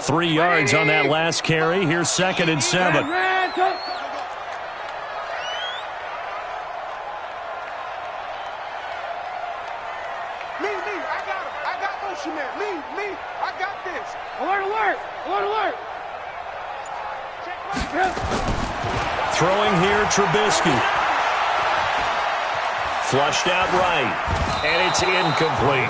3 yards on that last carry. Here's 2nd and 7. Throwing here, Trubisky. Flushed out right, and it's incomplete.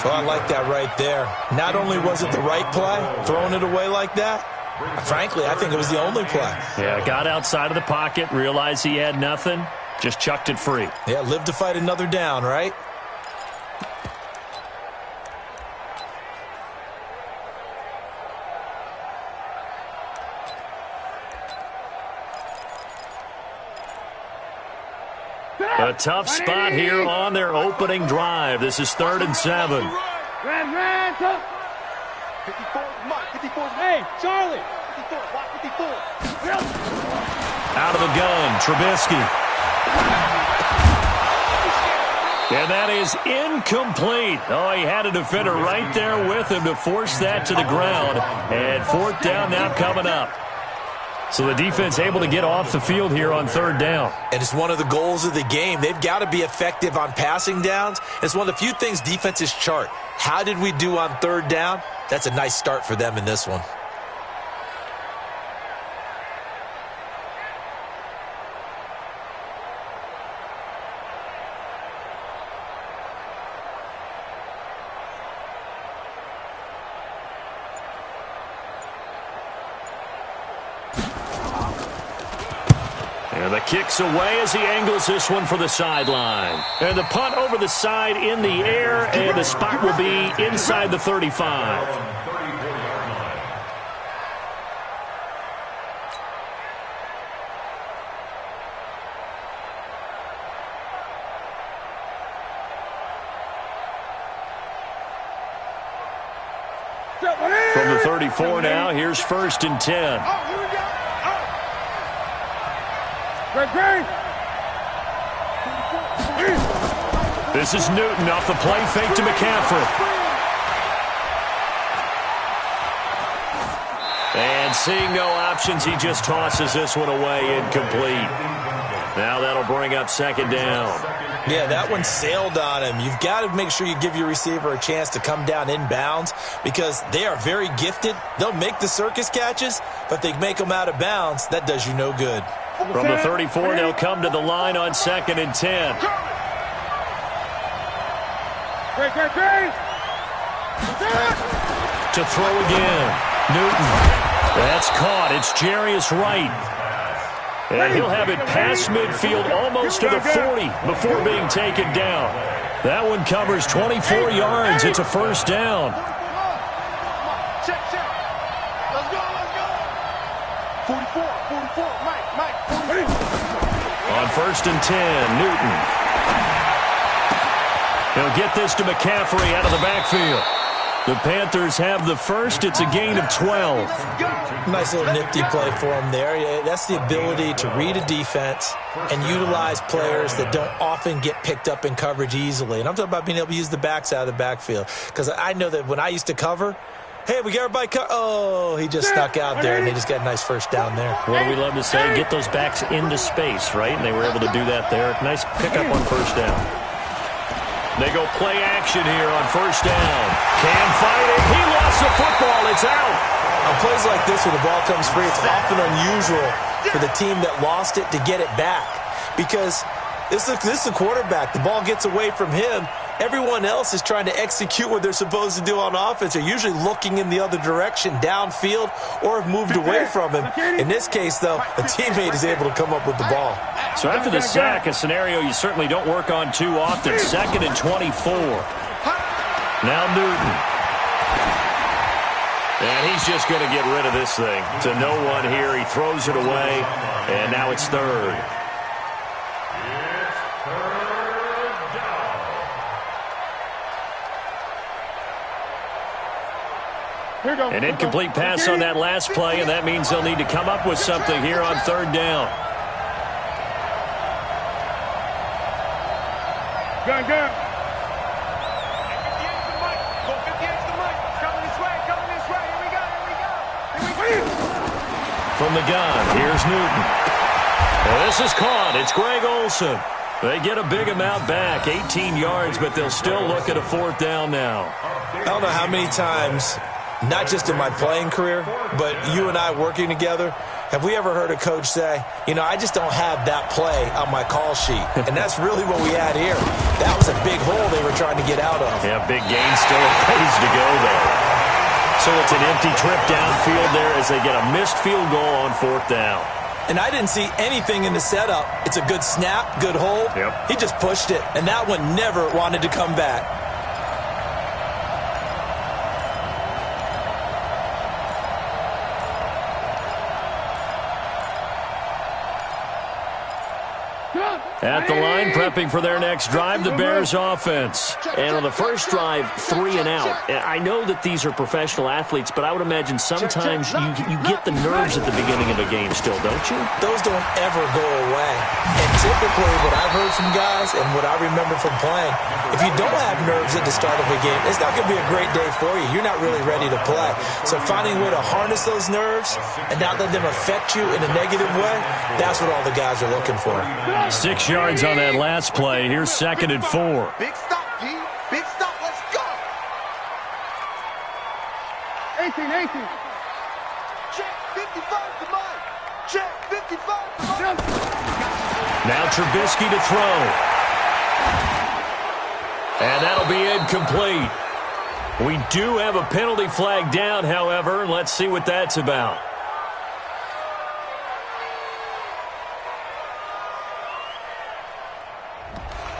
Well, I like that right there. Not only was it the right play, throwing it away like that, frankly, I think it was the only play. Yeah, got outside of the pocket, realized he had nothing, just chucked it free. Yeah, live to fight another down, right? A tough spot here on their opening drive. This is 3rd and 7. Hey, Charlie. Out of the gun, Trubisky. And that is incomplete. Oh, he had a defender right there with him to force that to the ground. And 4th down now coming up. So the defense able to get off the field here on 3rd down. And it's one of the goals of the game. They've got to be effective on passing downs. It's one of the few things defenses chart. How did we do on 3rd down? That's a nice start for them in this one. And the kick's away as he angles this one for the sideline. And the punt over the side in the air, and the spot will be inside the 35. From the 34 now, here's 1st and 10. This is Newton off the play fake to McCaffrey. And seeing no options, he just tosses this one away, incomplete. Now that'll bring up 2nd down. Yeah, that one sailed on him. You've got to make sure you give your receiver a chance to come down inbounds because they are very gifted. They'll make the circus catches, but they make them out of bounds. That does you no good. From the 34, they'll come to the line on 2nd and 10. To throw again. Newton. That's caught. It's Jarius Wright. And he'll have it past midfield almost to the 40 before being taken down. That one covers 24 yards. It's a 1st down. Check. Let's go. 44, Mike. On 1st and 10, Newton. He'll get this to McCaffrey out of the backfield. The Panthers have the first. It's a gain of 12. Nice little nifty play for him there. That's the ability to read a defense and utilize players that don't often get picked up in coverage easily. And I'm talking about being able to use the backs out of the backfield. Because I know that when I used to cover, hey, we got everybody oh, he just snuck out there, and they just got a nice 1st down there. What do we love to say? Get those backs into space, right? And they were able to do that there. Nice pickup on 1st down. They go play action here on 1st down. Cam fighting. He lost the football. It's out. On plays like this where the ball comes free, it's often unusual for the team that lost it to get it back. Because this is the quarterback. The ball gets away from him. Everyone else is trying to execute what they're supposed to do on offense. They're usually looking in the other direction, downfield, or have moved away from him. In this case, though, a teammate is able to come up with the ball. So after the sack, a scenario you certainly don't work on too often. 2nd and 24. Now Newton. And he's just going to get rid of this thing. To no one here. He throws it away, and now it's 3rd. An incomplete pass on that last play, and that means they'll need to come up with something here on 3rd down. Gun. Go 58 to the mic. Coming this way. Here we go. from the gun. Here's Newton. This is caught. It's Greg Olsen. They get a big amount back, 18 yards, but they'll still look at a 4th down now. I don't know how many times, not just in my playing career, but you and I working together, have we ever heard a coach say, you know, I just don't have that play on my call sheet. And that's really what we had here. That was a big hole they were trying to get out of. Yeah, big gain, still a ways to go there. So it's an empty trip downfield there as they get a missed field goal on 4th down. And I didn't see anything in the setup. It's a good snap, good hold. Yep. He just pushed it, and that one never wanted to come back. At the line, prepping for their next drive, the Bears offense. And on the first drive, 3 and out. I know that these are professional athletes, but I would imagine sometimes you get the nerves at the beginning of a game still, don't you? Those don't ever go away. And typically what I've heard from guys and what I remember from playing, if you don't have nerves at the start of a game, it's not going to be a great day for you. You're not really ready to play. So finding a way to harness those nerves and not let them affect you in a negative way, that's what all the guys are looking for. 6 yards on that last play. Here's 2nd and 4. Big stop, G. Big stop. Let's go. 18. Check 55 to mine. Check 55 to mine. Now Trubisky to throw. And that'll be incomplete. We do have a penalty flag down, however. Let's see what that's about.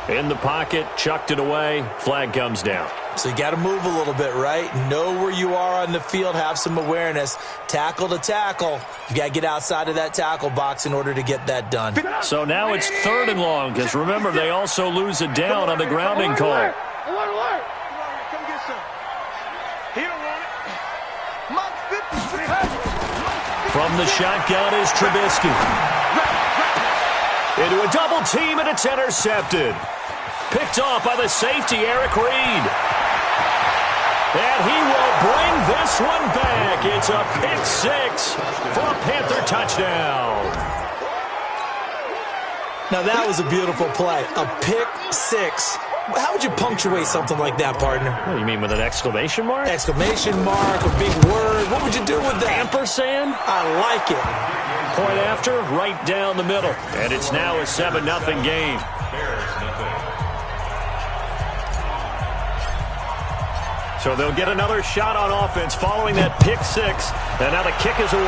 In the pocket, chucked it away, flag comes down. So you got to move a little bit, right? Know where you are on the field, have some awareness. Tackle to tackle. You got to get outside of that tackle box in order to get that done. So now it's 3rd and long, because remember, they also lose it down on the grounding call. Alert. Come get some. He don't want it. Mike 50. From the shotgun is Trubisky. Into a double team, and it's intercepted. Picked off by the safety, Eric Reed. And he will bring this one back. It's a pick 6 for a Panther touchdown. Now that was a beautiful play. A pick 6. How would you punctuate something like that, partner? What do you mean, with an exclamation mark? Exclamation mark, a big word. What would you do with that? Ampersand? I like it. Point after, right down the middle. And it's now a 7-0 game. So they'll get another shot on offense following that pick 6. And now the kick is away.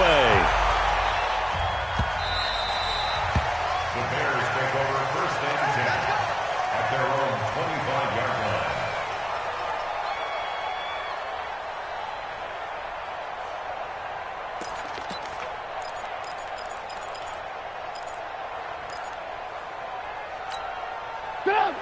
The Bears take over 1st and 10 at their own 25-yard line.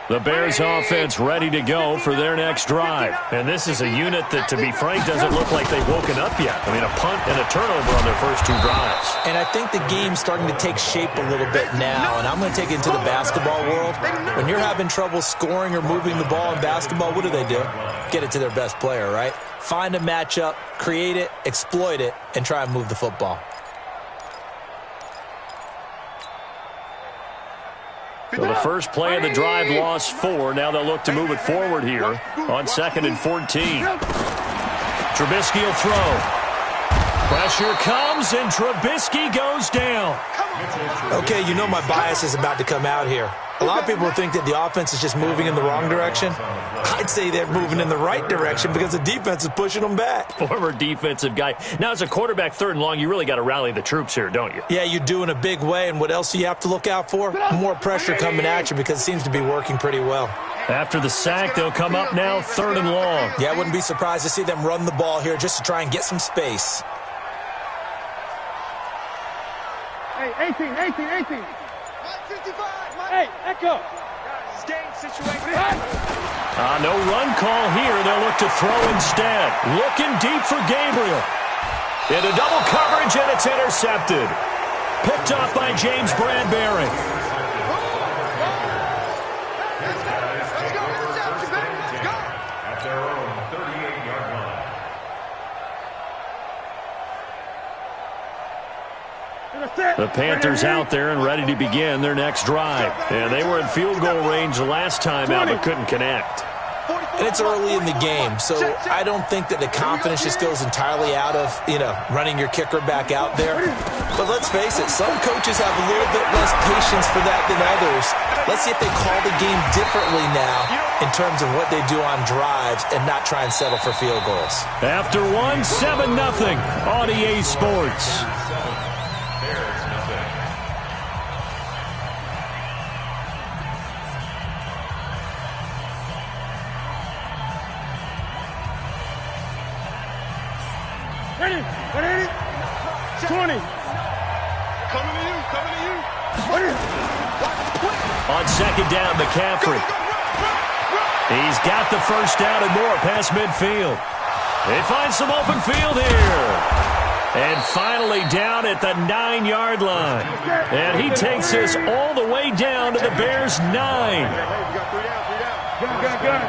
The Bears offense ready to go for their next drive. And this is a unit that, to be frank, doesn't look like they've woken up yet. I mean, a punt and a turnover on their first 2 drives. And I think the game's starting to take shape a little bit now, and I'm going to take it into the basketball world. When you're having trouble scoring or moving the ball in basketball, what do? Get it to their best player, right? Find a matchup, create it, exploit it, and try and move the football. So the first play of the drive lost 4. Now they'll look to move it forward here on 2nd and 14. Trubisky will throw. Pressure comes, and Trubisky goes down. Okay, you know my bias is about to come out here. A lot of people think that the offense is just moving in the wrong direction. I'd say they're moving in the right direction because the defense is pushing them back. Former defensive guy. Now, as a quarterback, 3rd and long, you really got to rally the troops here, don't you? Yeah, you do in a big way, and what else do you have to look out for? More pressure coming at you because it seems to be working pretty well. After the sack, they'll come up now 3rd and long. Yeah, I wouldn't be surprised to see them run the ball here just to try and get some space. Hey, 18. Mike 55. Hey, Echo. Guys, game situation. No run call here. They'll look to throw instead. Looking deep for Gabriel. Into double coverage, and it's intercepted. Picked off by James Bradbury. Let's go. At their own 38-yard line. The Panthers out there and ready to begin their next drive. And they were in field goal range the last time out but couldn't connect. And it's early in the game, so I don't think that the confidence just goes entirely out of, running your kicker back out there. But let's face it, some coaches have a little bit less patience for that than others. Let's see if they call the game differently now in terms of what they do on drives and not try and settle for field goals. After one, 7-0 on EA Sports. Ready? 20. Coming to you. On second down, McCaffrey. He's got the first down and more past midfield. They find some open field here. And finally down at the 9-yard line. And he takes us all the way down to the Bears' 9. Gun.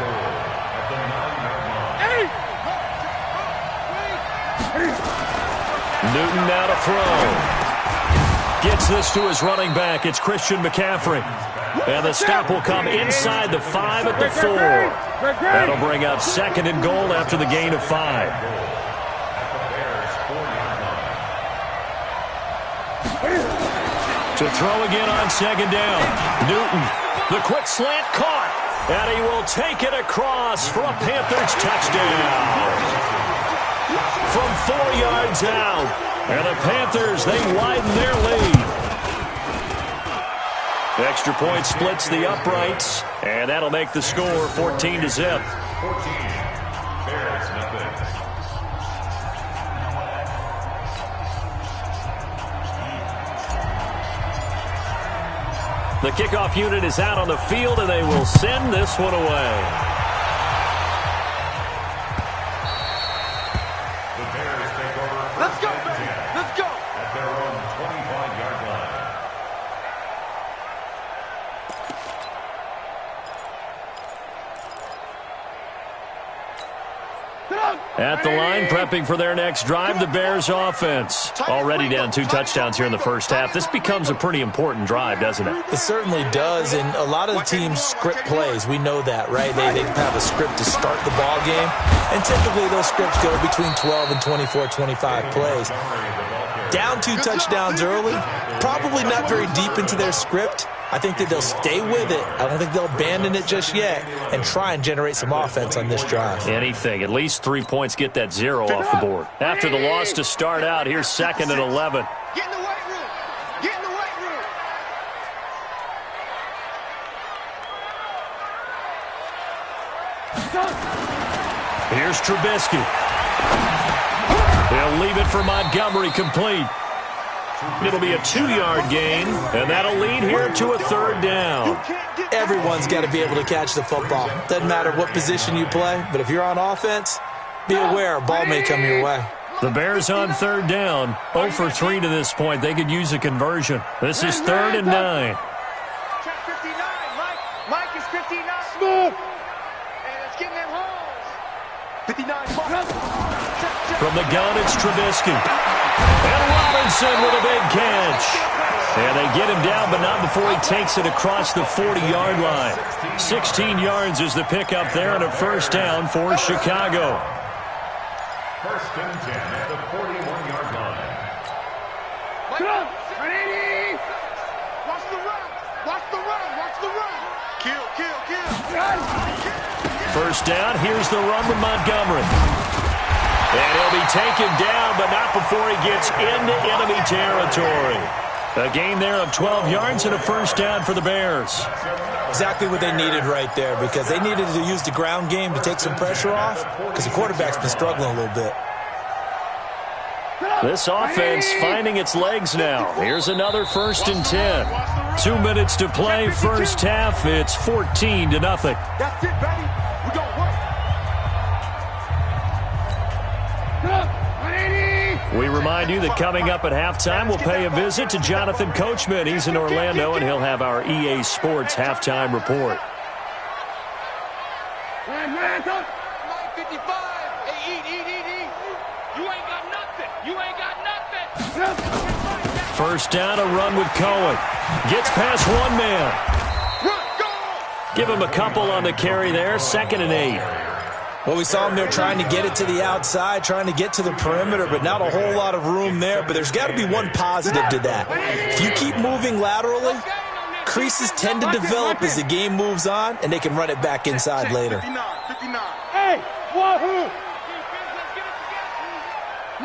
Newton now to throw. Gets this to his running back. It's Christian McCaffrey. And the stop will come inside the 5 at the 4. That'll bring up second and goal after the gain of 5. To throw again on second down. Newton, the quick slant caught. And he will take it across for a Panthers touchdown. From 4 yards out. And the Panthers, they widen their lead. The extra point splits the uprights. And that'll make the score 14-0. 14. Bears, nothing. The kickoff unit is out on the field, and they will send this one away. Let's go, baby. Let's go. At their own 25-yard line. At the line, prepping for their next drive, the Bears offense. Already down 2 touchdowns here in the first half. This becomes a pretty important drive, doesn't it? It certainly does, and a lot of the teams script plays. We know that, right? They have a script to start the ball game, and typically those scripts go between 12 and 24, 25 plays. Down 2 touchdowns early, probably not very deep into their script. I think that they'll stay with it. I don't think they'll abandon it just yet and try and generate some offense on this drive. Anything. At least 3 points get that 0 off the board. After the loss to start out, here's second and 11. Get in the weight room. Get in the weight room. Here's Trubisky. They'll leave it for Montgomery complete. It'll be a 2-yard gain, and that'll lead here to a 3rd down. Everyone's got to be able to catch the football. Doesn't matter what position you play, but if you're on offense, be aware a ball may come your way. The Bears on 3rd down. 0 for 3 to this point. They could use a conversion. This is 3rd and 9. Check 59, Mike is 59. Smooth. And it's getting them holes. 59. From the gun, it's Trubisky. And Robinson with a big catch. And they get him down, but not before he takes it across the 40-yard line. 16 yards is the pickup there, and a first down for Chicago. First and 10 at the 41-yard line. Come on. 180. Watch the run. Watch the run. Watch the run. Kill. First down, here's the run with Montgomery. And he'll be taken down, but not before he gets into enemy territory. A gain there of 12 yards and a first down for the Bears. Exactly what they needed right there, because they needed to use the ground game to take some pressure off, because the quarterback's been struggling a little bit. This offense finding its legs now. Here's another 1st and 10. 2 minutes to play, first half. It's 14-0. That's it, baby. We're going to work. We remind you that coming up at halftime, we'll pay a visit to Jonathan Coachman. He's in Orlando, and he'll have our EA Sports halftime report. 55. Hey, eat. You ain't got nothing. First down, a run with Cohen. Gets past one man. Give him a couple on the carry there. 2nd and 8. Well, we saw him there trying to get it to the outside, trying to get to the perimeter, but not a whole lot of room there. But there's got to be one positive to that. If you keep moving laterally, creases tend to develop as the game moves on, and they can run it back inside later. 59. Hey, wahoo!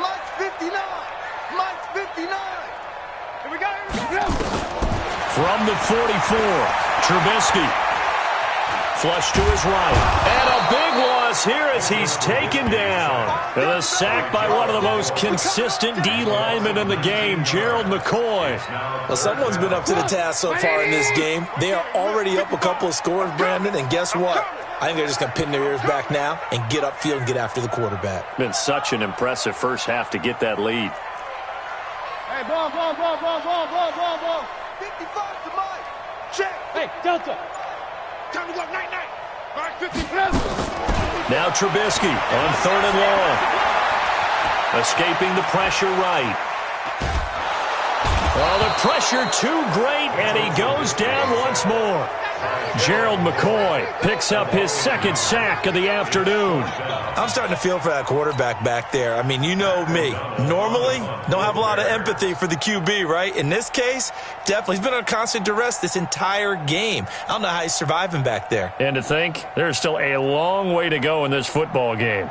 Mike's 59. Mike's 59. Here we go. From the 44, Trubisky. Flush to his right. And a big loss here as he's taken down. And a sack by one of the most consistent D linemen in the game, Gerald McCoy. Well, someone's been up to the task so far in this game. They are already up a couple of scores, Brandon, and guess what? I think they're just going to pin their ears back now and get upfield and get after the quarterback. Been such an impressive first half to get that lead. Hey, ball. 55 to Mike. Check. Hey, Delta. Time to go, night. All right, 50 plus. Now Trubisky on 3rd and long. Escaping the pressure right. Oh, the pressure too great, and he goes down once more. Gerald McCoy picks up his 2nd sack of the afternoon. I'm starting to feel for that quarterback back there. I mean, you know me. Normally, don't have a lot of empathy for the QB, right? In this case, definitely. He's been on constant duress this entire game. I don't know how he's surviving back there. And to think, there's still a long way to go in this football game.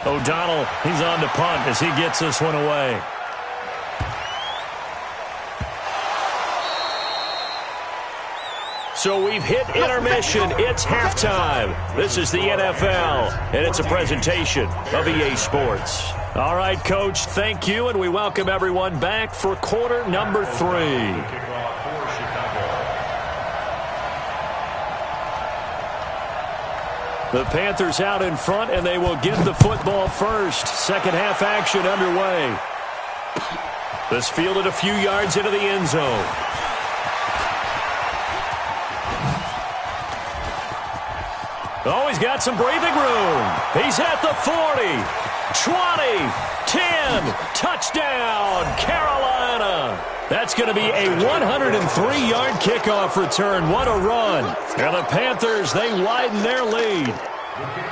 O'Donnell, he's on to punt as he gets this one away. So we've hit intermission. It's halftime. This is the NFL, and it's a presentation of EA Sports. All right, Coach, thank you, and we welcome everyone back for quarter number 3. The Panthers out in front, and they will get the football first. Second half action underway. This fielded a few yards into the end zone. Oh, he's got some breathing room. He's at the 40, 20, 10, touchdown, Carolina. That's going to be a 103-yard kickoff return. What a run. And the Panthers, they widen their lead.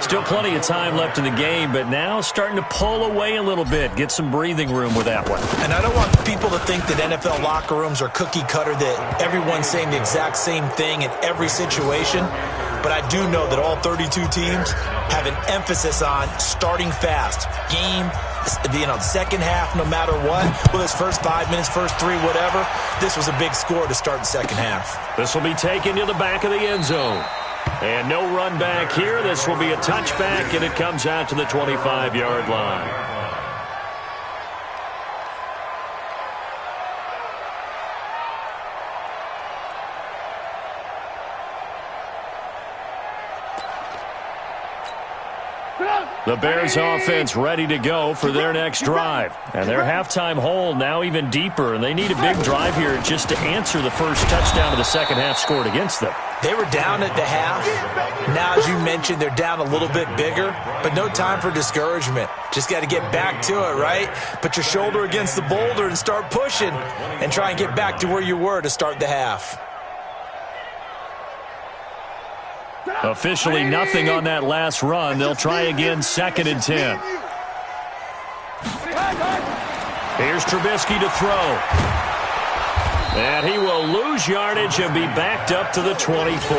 Still plenty of time left in the game, but now starting to pull away a little bit. Get some breathing room with that one. And I don't want people to think that NFL locker rooms are cookie cutter, that everyone's saying the exact same thing in every situation. But I do know that all 32 teams have an emphasis on starting fast. Game, second half, no matter what. Well, this first 5 minutes, first 3, whatever. This was a big score to start the second half. This will be taken to the back of the end zone. And no run back here. This will be a touchback, and it comes out to the 25-yard line. The Bears offense ready to go for their next drive. And their halftime hole now even deeper, and they need a big drive here just to answer the first touchdown of the second half scored against them. They were down at the half. Now, as you mentioned, they're down a little bit bigger, but no time for discouragement. Just got to get back to it, right? Put your shoulder against the boulder and start pushing and try and get back to where you were to start the half. Officially nothing on that last run. They'll try again, 2nd and 10. Here's Trubisky to throw. And he will lose yardage and be backed up to the 24.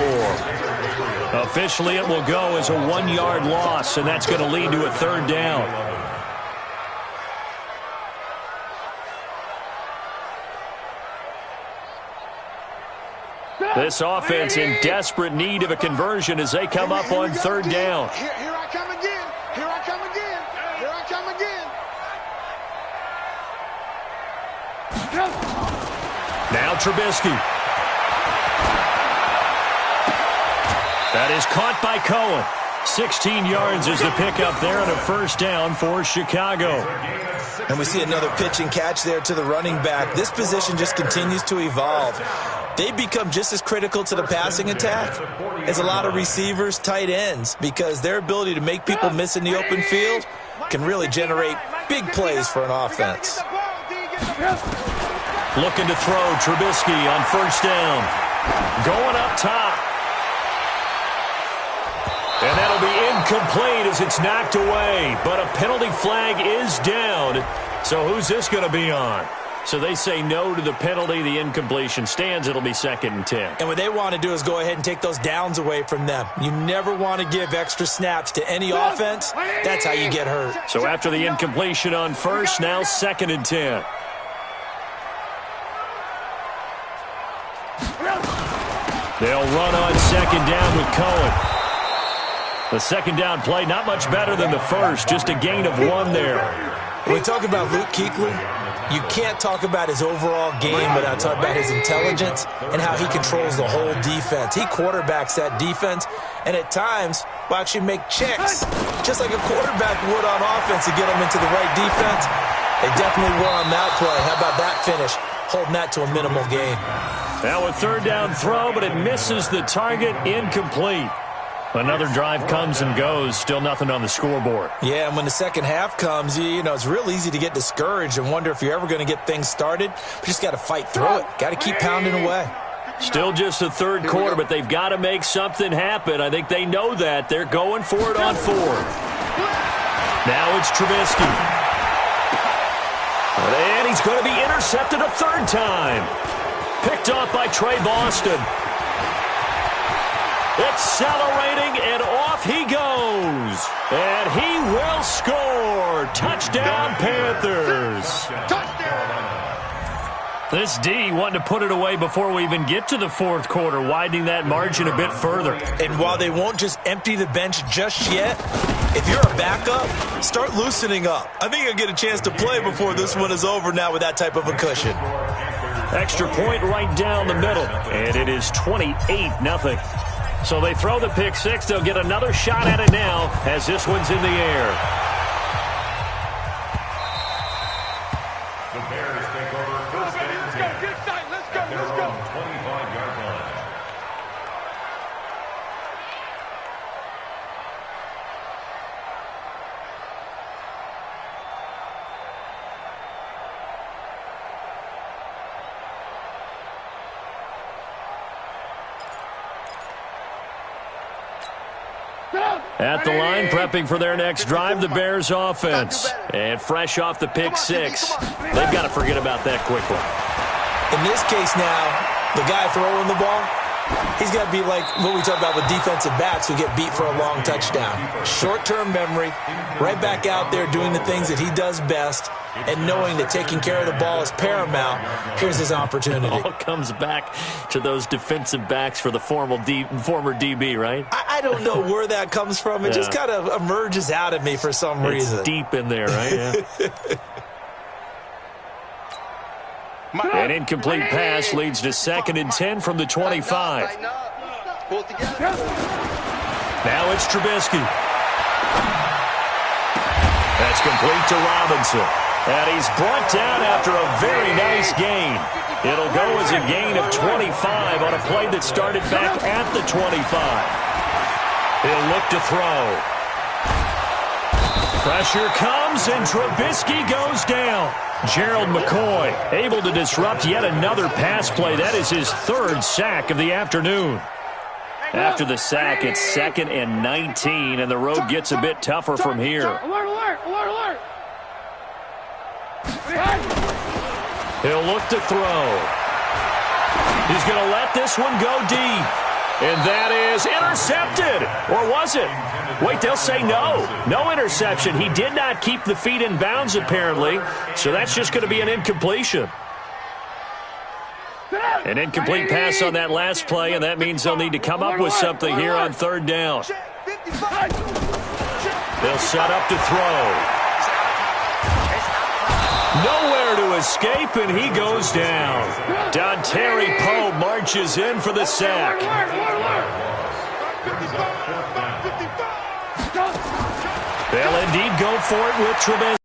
Officially, it will go as a 1-yard loss, and that's going to lead to a 3rd down. This offense in desperate need of a conversion as they come up on 3rd down. Here I come again. Here I come again. Here I come again. Now Trubisky. That is caught by Cohen. 16 yards is the pickup there and a 1st down for Chicago. And we see another pitch and catch there to the running back. This position just continues to evolve. they become just as critical to the passing attack as a lot of receivers, tight ends, because their ability to make people miss in the open field can really generate big plays for an offense. Looking to throw, Trubisky on first down. Going up top. And that'll be incomplete as it's knocked away. But a penalty flag is down. So who's this going to be on? So they say no to the penalty. The incompletion stands. It'll be 2nd and 10. And what they want to do is go ahead and take those downs away from them. You never want to give extra snaps to any offense. That's how you get hurt. So after the incompletion on first, now 2nd and 10. They'll run on 2nd down with Cohen. The 2nd down play, not much better than the first, just a gain of 1 there. When we talk about Luke Kuechly, you can't talk about his overall game without talking about his intelligence and how he controls the whole defense. He quarterbacks that defense, and at times will actually make checks, just like a quarterback would on offense to get them into the right defense. They definitely were on that play. How about that finish? Holding that to a minimal gain. Now a 3rd down throw, but it misses the target, incomplete. Another drive comes and goes, still nothing on the scoreboard. Yeah, and when the second half comes, you know, it's real easy to get discouraged and wonder if you're ever going to get things started. But you just got to fight through it. Got to keep pounding away. Still just the 3rd quarter, but they've got to make something happen. I think they know that. They're going for it on 4th. Now it's Trubisky. And he's going to be intercepted a 3rd time. Picked off by Trey Boston. Accelerating, and off he goes. And he will score. Touchdown, Panthers. This D wanting to put it away before we even get to the 4th quarter, widening that margin a bit further. And while they won't just empty the bench just yet, if you're a backup, start loosening up. I think you'll get a chance to play before this one is over now with that type of a cushion. Extra point right down the middle, and it is 28-0. So they throw the pick 6. They'll get another shot at it now as this one's in the air. The Bears take over first and 10. Let's go. At their own 25-yard line. At the line, prepping for their next drive, the Bears offense. And fresh off the pick 6, they've got to forget about that quickly. In this case now, the guy throwing the ball, he's got to be like what we talk about with defensive backs who get beat for a long touchdown. Short-term memory, right back out there doing the things that he does best, and knowing that taking care of the ball is paramount. Here's his opportunity. It all comes back to those defensive backs for the former DB, right? I don't know where that comes from. It just kind of emerges out of me for some reason. It's deep in there, right? Yeah. An incomplete pass leads to 2nd and 10 from the 25. Pull it together. Now it's Trubisky. That's complete to Robinson. And he's brought down after a very nice gain. It'll go as a gain of 25 on a play that started back at the 25. He'll look to throw. Pressure comes, and Trubisky goes down. Gerald McCoy able to disrupt yet another pass play. That is his 3rd sack of the afternoon. After the sack, it's 2nd and 19, and the road gets a bit tougher from here. Alert, alert, alert, alert. He'll look to throw. He's going to let this one go deep. And that is intercepted. Or was it? Wait, they'll say no. No interception. He did not keep the feet in bounds, apparently. So that's just going to be an incompletion. An incomplete pass on that last play, and that means they'll need to come up with something here on 3rd down. They'll set up to throw. Nowhere to escape, and he goes down. Dontari Poe marches in for the sack. They'll indeed go for it with Trubisky.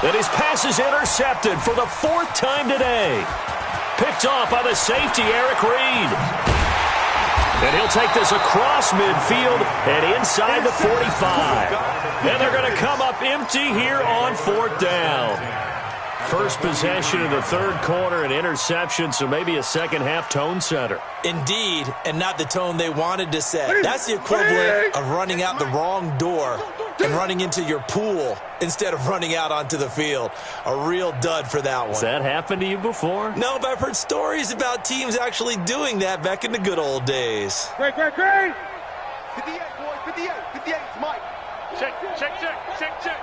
And his pass pass is intercepted for the 4th time today. Picked off by the safety, Eric Reed. And he'll take this across midfield and inside the 45. And they're going to come up empty here on 4th down. First possession of the 3rd quarter, an interception, so maybe a second-half tone setter. Indeed, and not the tone they wanted to set. That's the equivalent of running out the wrong door and running into your pool instead of running out onto the field. A real dud for that one. Has that happened to you before? No, but I've heard stories about teams actually doing that back in the good old days. Great, great, great. 58, boys, 58, 58, it's Mike. Check, check, check, check, check.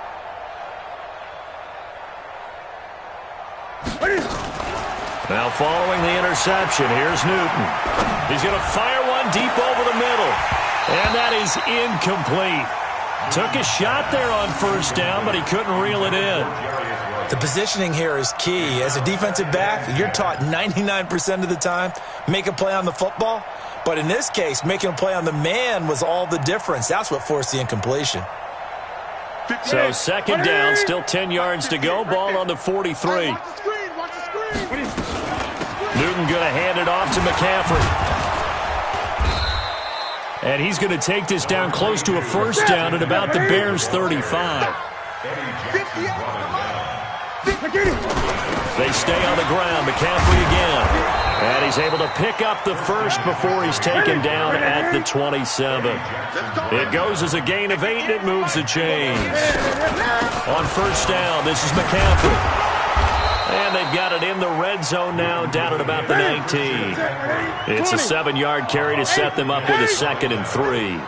Now following the interception, here's Newton. He's going to fire one deep over the middle. And that is incomplete. Took a shot there on 1st down, but he couldn't reel it in. The positioning here is key. As a defensive back, you're taught 99% of the time, make a play on the football. But in this case, making a play on the man was all the difference. That's what forced the incompletion. So 2nd down, still 10 yards to go. Ball on the 43. Newton going to hand it off to McCaffrey. And he's going to take this down close to a 1st down at about the Bears' 35. They stay on the ground. McCaffrey again. And he's able to pick up the 1st before he's taken down at the 27. It goes as a gain of 8, and it moves the chains. On 1st down, this is McCaffrey. And they've got it in the red zone now, down at about the 19. It's a 7-yard carry to set them up with a 2nd and 3.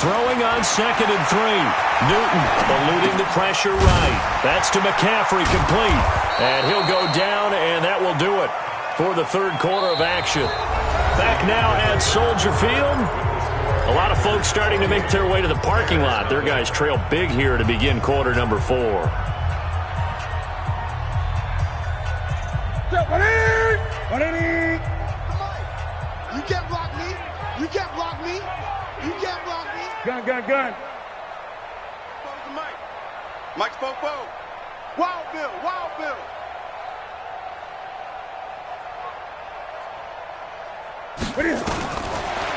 Throwing on 2nd and 3. Newton eluding the pressure right. That's to McCaffrey, complete. And he'll go down, and that will do it for the 3rd quarter of action. Back now at Soldier Field. A lot of folks starting to make their way to the parking lot. Their guys trail big here to begin quarter number 4. You can't block me. You can't block me. You can't block me. Gun, gun, gun. Spoke to Mike. Mike spoke forward. Wild Bill, Wild Bill.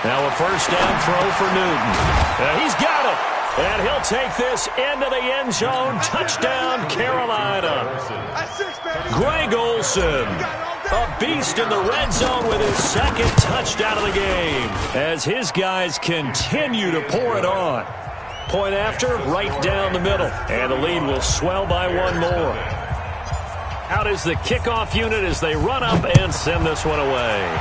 Now a 1st down throw for Newton. He's got it. And he'll take this into the end zone. Touchdown, Carolina. Greg Olsen, a beast in the red zone with his 2nd touchdown of the game, as his guys continue to pour it on. Point after, right down the middle, and the lead will swell by 1 more. Out is the kickoff unit as they run up and send this one away.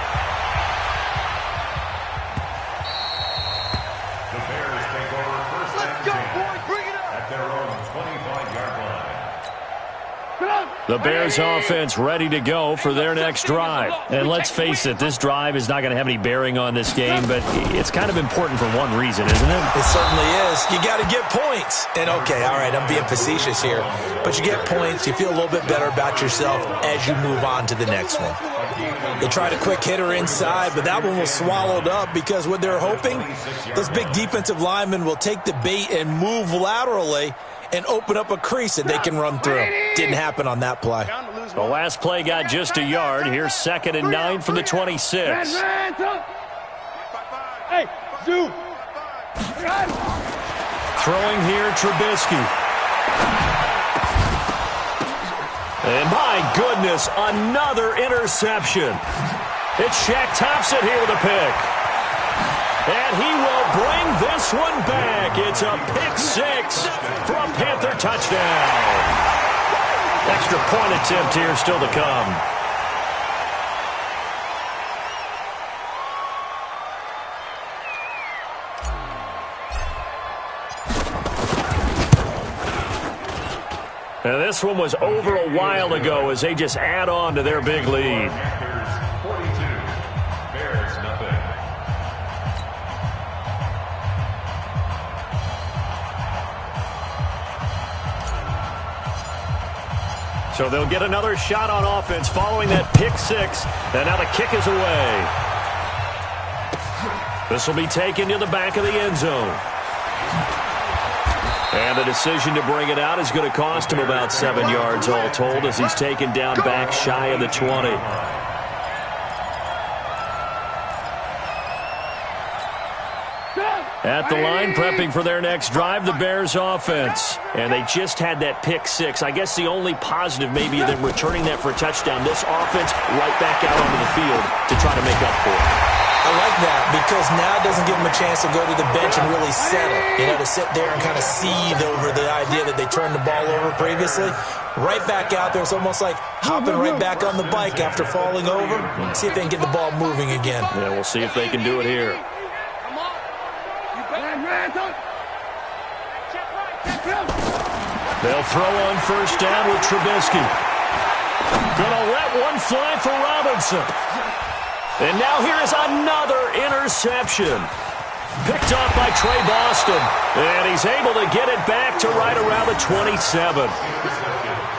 The Bears offense ready to go for their next drive. And let's face it, this drive is not going to have any bearing on this game, but it's kind of important for one reason, isn't it? It certainly is. You got to get points. And okay, all right, I'm being facetious here. But you get points, you feel a little bit better about yourself as you move on to the next one. They tried a quick hitter inside, but that one was swallowed up because what they're hoping, those big defensive linemen will take the bait and move laterally and open up a crease that they can run through. Didn't happen on that play. The last play got just a yard. Here's 2nd and 9 from the 26. Hey, Zoo. Throwing here, Trubisky. And my goodness, another interception. It's Shaq Thompson here with a pick. And he will bring this one back. It's a pick 6 for a Panther touchdown. Extra point attempt here still to come. Now this one was over a while ago as they just add on to their big lead. Panthers 42, Bears nothing. So they'll get another shot on offense following that pick 6. And now the kick is away. This will be taken to the back of the end zone. And the decision to bring it out is going to cost him about 7 yards all told as he's taken down back shy of the 20. At the line, prepping for their next drive, the Bears offense. And they just had that pick six. I guess the only positive maybe them returning that for a touchdown. This offense right back out onto the field to try to make up for it. I like that because now it doesn't give them a chance to go to the bench and really settle. To sit there and kind of seethe over the idea that they turned the ball over previously. Right back out there. It's almost like hopping right back on the bike after falling over. See if they can get the ball moving again. Yeah, we'll see if they can do it here. They'll throw on first down with Trubisky. Gonna let one fly for Robinson. And now here is another interception. Picked off by Trey Boston. And he's able to get it back to right around the 27.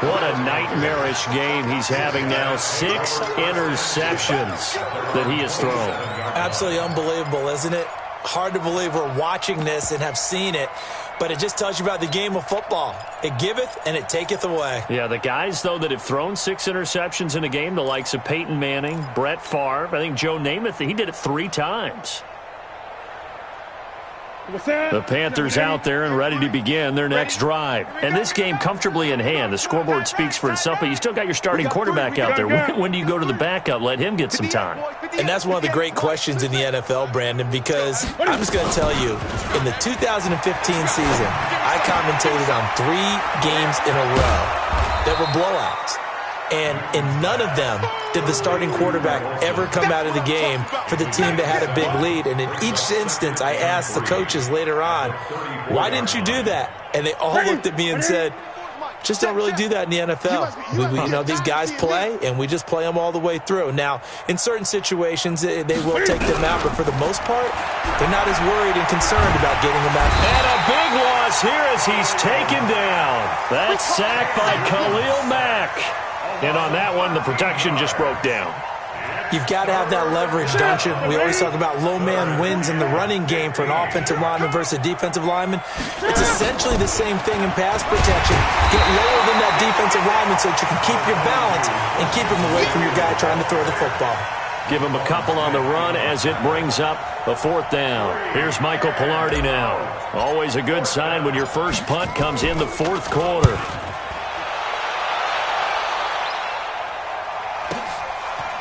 What a nightmarish game he's having now. 6 interceptions that he has thrown. Absolutely unbelievable, isn't it? Hard to believe we're watching this and have seen it. But it just tells you about the game of football. It giveth and it taketh away. Yeah, the guys, though, that have thrown 6 interceptions in a game, the likes of Peyton Manning, Brett Favre, I think Joe Namath, he did it 3 times. The Panthers out there and ready to begin their next drive. And this game comfortably in hand. The scoreboard speaks for itself, but you still got your starting quarterback out there. When do you go to the backup? Let him get some time. And that's one of the great questions in the NFL, Brandon, because I'm just going to tell you, in the 2015 season, I commentated on 3 games in a row that were blowouts. And in none of them did the starting quarterback ever come out of the game for the team that had a big lead. And in each instance, I asked the coaches later on, why didn't you do that? And they all looked at me and said, just don't really do that in the NFL. These guys play, and we just play them all the way through. Now, in certain situations, they will take them out, but for the most part, they're not as worried and concerned about getting them out. And a big loss here as he's taken down. That's sacked by Khalil Mack. And on that one, the protection just broke down. You've got to have that leverage, don't you? We always talk about low man wins in the running game for an offensive lineman versus a defensive lineman. It's essentially the same thing in pass protection. Get lower than that defensive lineman so that you can keep your balance and keep him away from your guy trying to throw the football. Give him a couple on the run as it brings up a 4th down. Here's Michael Pilardi now. Always a good sign when your first punt comes in the 4th quarter.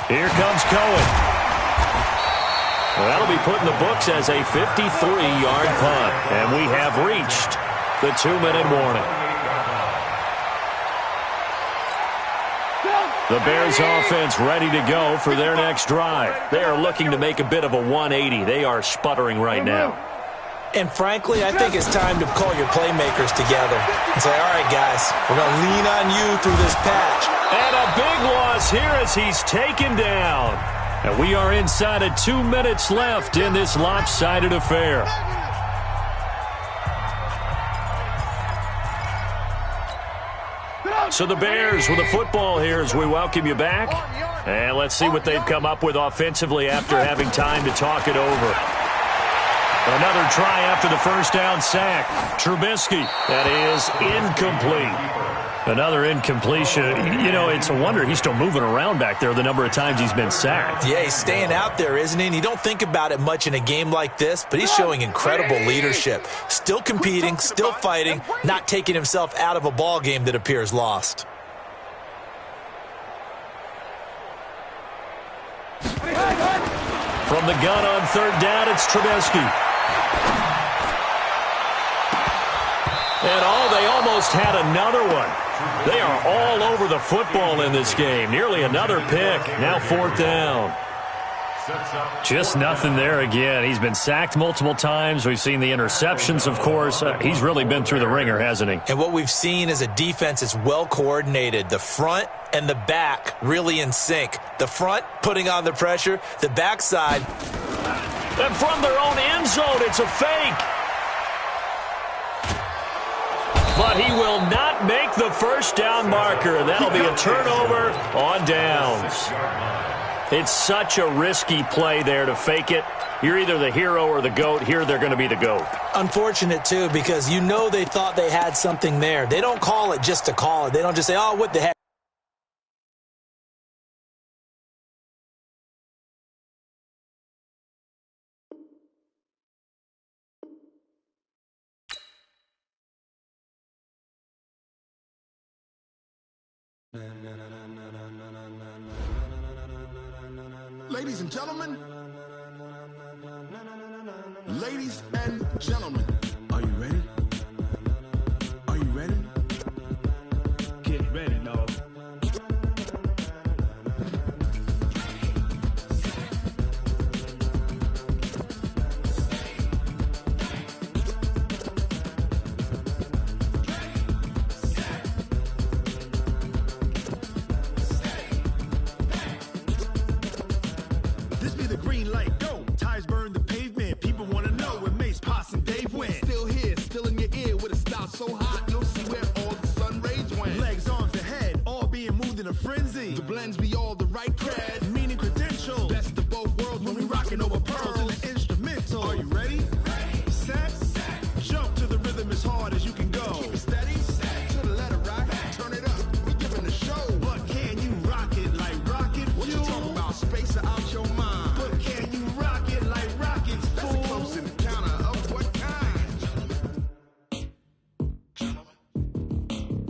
Here comes Cohen. Well, that'll be put in the books as a 53-yard punt. And we have reached the 2-minute warning. The Bears offense ready to go for their next drive. They are looking to make a bit of a 180. They are sputtering right now. And frankly, I think it's time to call your playmakers together and say, all right, guys, we're going to lean on you through this patch. And a big loss here as he's taken down. And we are inside of 2 minutes left in this lopsided affair. So the Bears with the football here as we welcome you back. And let's see what they've come up with offensively after having time to talk it over. Another try after the first down sack. Trubisky, that is incomplete. Another incompletion. It's a wonder he's still moving around back there the number of times he's been sacked. Yeah, he's staying out there, isn't he? And you don't think about it much in a game like this, but he's showing incredible leadership. Still competing, still fighting, not taking himself out of a ball game that appears lost. From the gun on 3rd down, it's Trubisky. And they almost had another one. They are all over the football in this game. Nearly another pick. Now 4th down. Just nothing there again. He's been sacked multiple times. We've seen the interceptions, of course. He's really been through the ringer, hasn't he? And what we've seen is a defense that's well coordinated. The front and the back really in sync. The front putting on the pressure. The backside. And from their own end zone, it's a fake. But he will not make the first down marker. That'll be a turnover on downs. It's such a risky play there to fake it. You're either the hero or the GOAT. Here they're going to be the GOAT. Unfortunate, too, because you know they thought they had something there. They don't call it just to call it. They don't just say, oh, what the heck. Ladies and gentlemen, ladies and gentlemen, are you ready? Are you ready? Get ready, dog. This be the green light, go. Tires burn the pavement. People want to know where Mace, Potts, and Dave went. Still here, still in your ear with a style so hot, you'll see where all the sun rays went. Legs, arms, and head, all being moved in a frenzy. The blends be all the right cred, meaning credentials. Best of both worlds when we rocking over pearls in the instrumental. Are you ready? Set, jump to the rhythm as hard as you can go. Keep it steady, to the letter right, turn it up, we giving the show. But can you rock it like rocket fuel? What you talking about, space out your mind? But can you rock it like rockets, fool? That's a close encounter of what kind?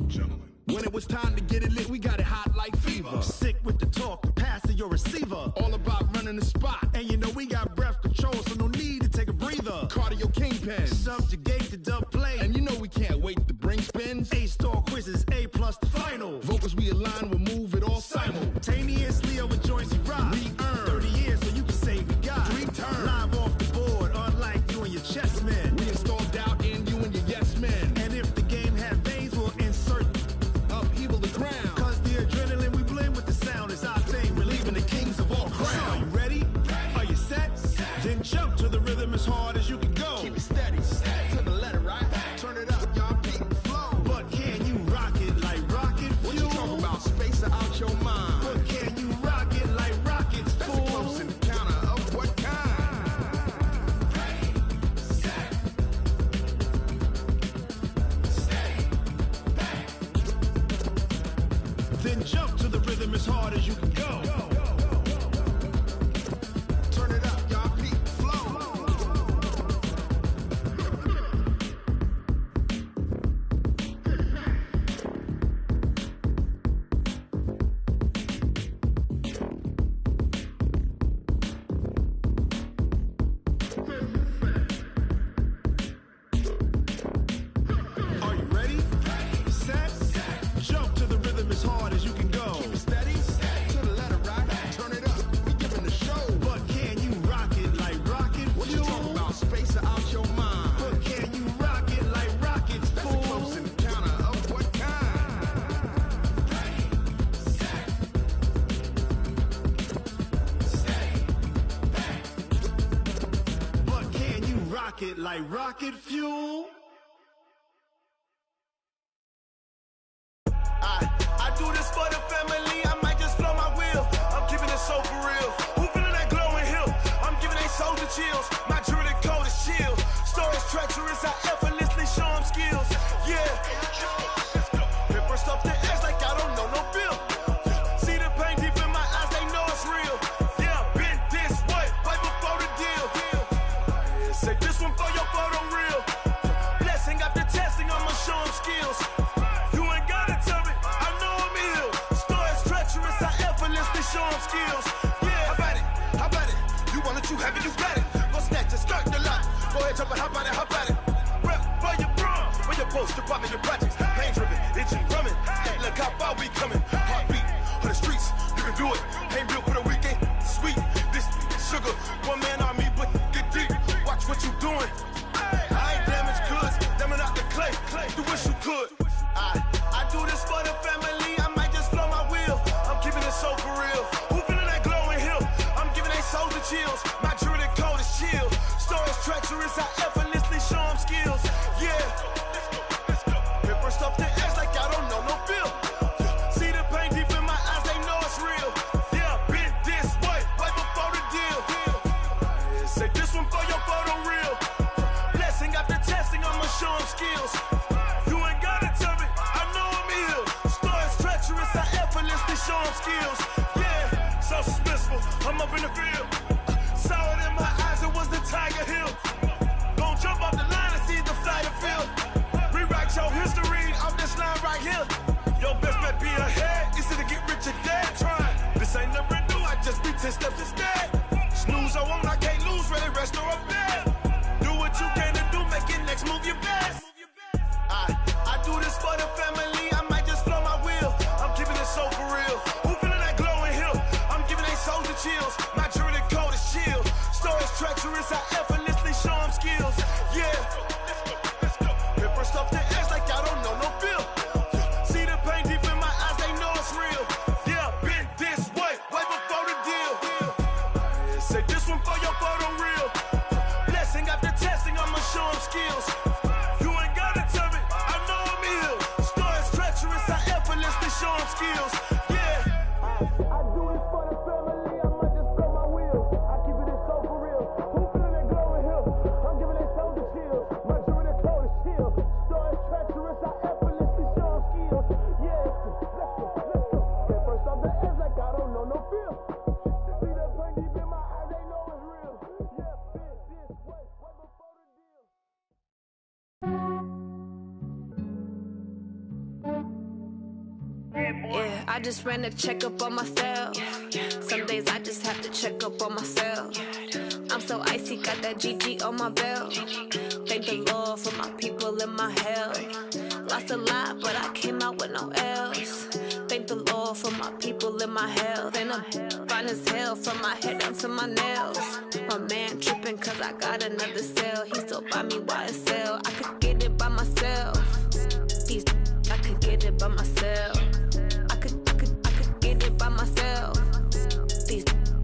Gentlemen. When it was time to get it lit, we got it hot like fever. Sick with the talk, pass to your receiver. All about running the spot. And you know we got breath control, so no need to take a breather. Cardio kingpin, subjugate the dub play. And you know we can't wait to bring spins. A-star quizzes, A+ the final. Vocals we align, we'll move it all simultaneously over joints we rock. We earn 30 years so you can say we got 3 turns. Live off the board, unlike you and your chess men. We install doubt in you and your yes men. And if the game had veins, we'll insert upheaval the ground. Cause the adrenaline we blend with the sound is our thing, relieving the kings of all crowns. Are you ready? Are you set? Then jump to the rhythm as hard as you can go. Keep it steady, to the letter right. Turn it up, y'all beat the flow. But can you rock it like rocket fuel? What you talking about, space out your mind? But can you rock it like rockets, fool? That's a close encounter of what kind? Then jump to the rhythm as hard as you can go. Turn it up, y'all beat the flow. Are you ready? Set, jump to the rhythm as hard as you can go. Keep it steady, to the letter right. Turn it up, we giving the show. But can you rock it like rocket fuel? What you talking about, space out your mind? But can you rock it like rockets, fool? That's a close encounter of what kind? But can you rock it like rocket fuel? I do this for the family, I might just blow my wheel. I'm keeping it so for real. Who feeling that glowing hill? I'm giving they soldier chills. My jewelry code is chill. Stories treacherous, I effortlessly show them skills. Yeah. Paper stuff the edge like I don't know no bill. See the pain deep in my eyes, they know it's real. Yeah, been this way, way before the deal. Say this one for your photo reel. Blessing after testing, I'ma show them skills. You ain't gotta tell me, I know I'm ill. Stories treacherous, I effortlessly show them skills. Yeah, how about it? How about it? You want it, you have it, you got it. Go snatch it, skirt the lot. Go ahead, jump it, how about it? How about it? Rep for your bro, for your post, your poppin', your projects. Pain driven, itching, drumming. Hey, look how far we coming. Heartbeat on the streets, you can do it. Ain't built for the weekend. Sweet, this sugar, one man army, but get deep. Watch what you doing. I ain't damaged goods, damn it out the clay. You wish you could. I do this for the family, I might just blow my wheel. I'm keeping it so for real. Who feeling that glowing hill? I'm giving they soldier chills. My jewelry code is chill. Stories treacherous, I effortlessly show them skills. Yeah. Paper stuff the edge like I don't know no bill. See the pain deep in my eyes, they know it's real. skills. Yeah, so suspenseful. I'm up in the field. Saw it in my eyes, it was the Tiger Hill. Gon' jump off the line and see the flight of field. Rewrite your history off this line right here. Your best bet be ahead, easy to get rich or dead trying. This ain't never new, I just be 10 steps instead. Snooze or won't, I can't lose, ready, rest or up dead. Do what you can to do, make it next move your best. I do this for the family, I might just blow my wheel. I'm keeping it so for real. Who feeling that glowing hill? I'm giving they soldier chills. My jewelry code is chill. Stories treacherous, I effortlessly show them skills. Yeah. Paper stuff the edge like I don't know no feel. See the pain deep in my eyes, they know it's real. Yeah, been this way before the deal. Say this one for your photo reel. Blessing after testing, I'ma show them skills. You ain't gotta tell me, I know I'm ill. Stories treacherous, I effortlessly show them skills. Yeah. I do this for the family, I might just blow my wheel. I keep it so for real. Who feeling that glowing hill? I'm giving they soldier chills. My jewelry code is chill. Stories treacherous, I effortlessly show them skills. Yeah, let's go. Get first off the edge like I don't know no feel. See that pain deep in my eyes, they know it's real. Yeah, been this way before the deal. Yeah, I just ran a checkup on myself. Some days I just have to check up on myself. I'm so icy, got that GG on my belt. Thank the Lord for my people and my health. Lost a lot, but I came out with no L's. Thank the Lord for my people and my health. And I'm fine as hell from my head down to my nails. My man tripping cause I got another cell. He still buy me YSL. I could get it by myself. I could get it by myself. I could get it by myself.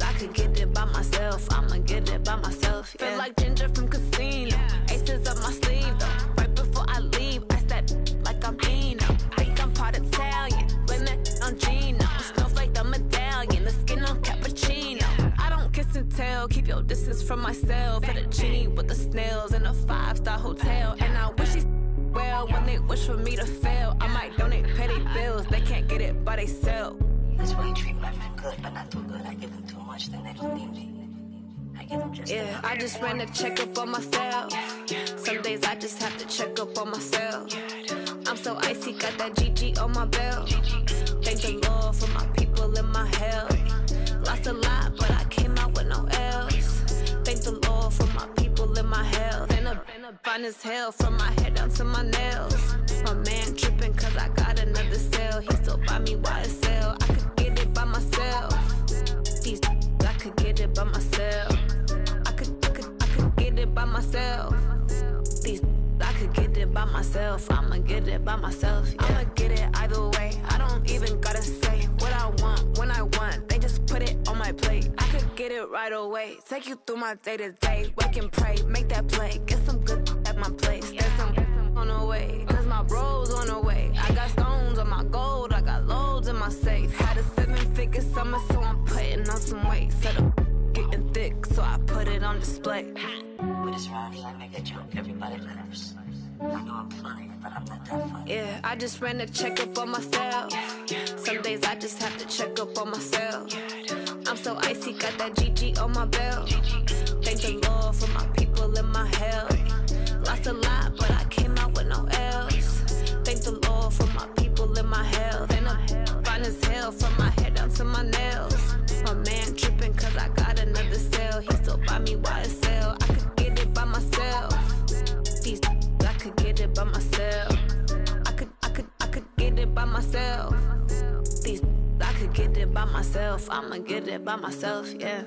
I could get it by myself. I'ma get it by myself. Yeah. Feel like Ginger from Casino. Aces up my sleeve though. Right before I leave, I step like I'm Dino. Think I'm part Italian. Blame that on Gino. Snowflake the medallion. The skin on cappuccino. I don't kiss and tell. Keep your distance from myself. At a genie with the snails in a 5-star hotel. And I wish he's well when they wish for me to fail. I might donate petty bills. They can't get it by they sell. That's why you treat my friend good, but not too good. I give them too much, then they don't need me. I give them just yeah, I just ran a checkup on myself. Some days I just have to check up on myself. I'm so icy, got that GG on my belt. Thank the Lord for my people and my health. Lost a lot, but I came out with no L's. Thank the Lord for my people and my health. And I'm fine as hell from my head down to my nails. My man tripping cause I got another cell. He still buy me YSL. I could get it by myself. I could get it by myself. I could get it by myself. I could get it by myself. I'ma get it by myself. Yeah. I'ma get it either way. I don't even gotta say what I want when I want. They just put it on my plate. I could get it right away. Take you through my day to day. Wake and pray, make that play. Get some good at my place. There's some on the way. Cause my bros on the way. I got stones on my gold. I got loads in my safe. Had a 7-figure summer, so I'm putting on some weight. Set up getting thick, so I put it on display. With this round here, I make a joke. Everybody laughs. I know I'm funny, but I'm not that funny. Yeah, I just ran a checkup on myself. Some days I just have to check up on myself. I'm so icy, got that GG on my belt. Thank the Lord for my people and my health. Lost a lot, but I came out with no L's. Thank the Lord for my people and my health. And I'm fine as hell from my head down to my nails. My man tripping cause I got another cell. He still buy me YSL. I could get it by myself. I could get it by myself. I could get it by myself. I could get it by myself. I'ma get it by myself, yeah.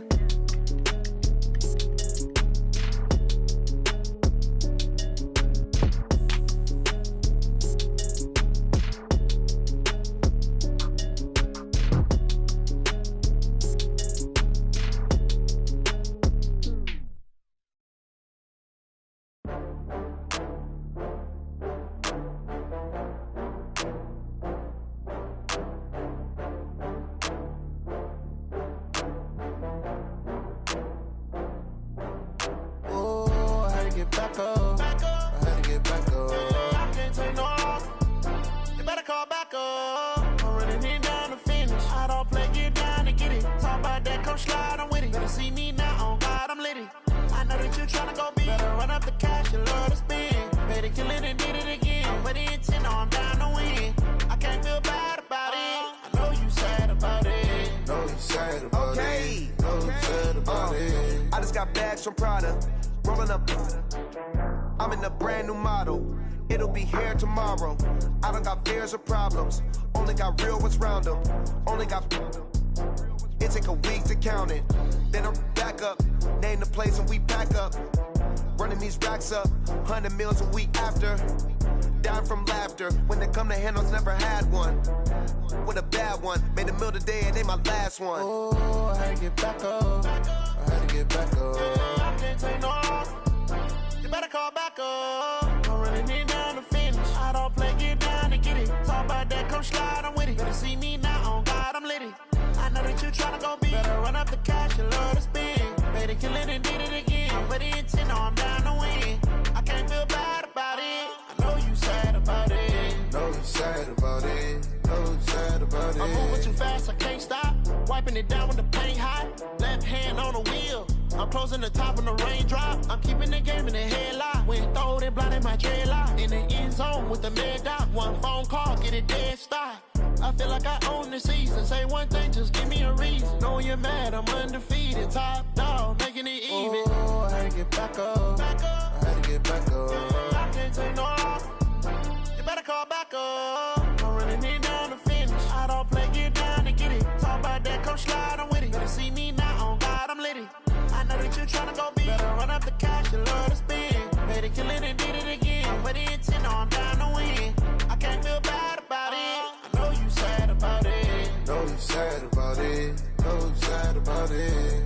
kill it and did it again. But the intent, no, I'm down to win. I can't feel bad about it. I know you sad about it. Know you sad about it. Know you sad about it. I just got bags from Prada, rolling up. I'm in a brand new model. It'll be here tomorrow. I don't got fears or problems. Only got real ones round them. Only got. It take a week to count it. Then I'm back up. Name the place and we pack up. Running these racks up. 100 meals a week after. Down from laughter. When they come to handles, never had one. With a bad one. Made a meal today and they my last one. Oh, I had to get back up. I had to get back up. I can't take no off. You better call back up. I'm running it down to finish. I don't play, get down to get it. Talk about that, come slide, I'm with it. Better see me now, on God, I'm litty. I know that you tryna go big. Better run up the cash, you love to spend. Better kill it and did it again. But the intent, no, I'm down to win. I can't feel bad about it. I know you sad about it. Know you sad about it. Know you sad about it. I'm moving too fast, I can't stop. Wiping it down when the paint hot. Left hand on the wheel. I'm closing the top when the raindrop. I'm keeping the game in the headlock. When throw it blind in my dreadlock. In the end zone with the mad dot. One phone call, get it dead stop. I feel like I own the season. Say one thing, just give me a reason. Knowing you're mad, I'm undefeated. Top dog, making it even. Oh, I had to get back up. I had to get back up. I can't take no off. You better call back up. I'm running it down to finish. I don't play, get down to get it. Talk about that, come slide, I'm with it. Better see me now, on God, I'm litty. I know that you tryna go big. Better run up the cash, you love to spend. Better kill it and did it again. But the intent, no, I'm down to win. I can't feel bad about it. I know you sad about it. Know you sad about it. Know you sad about it.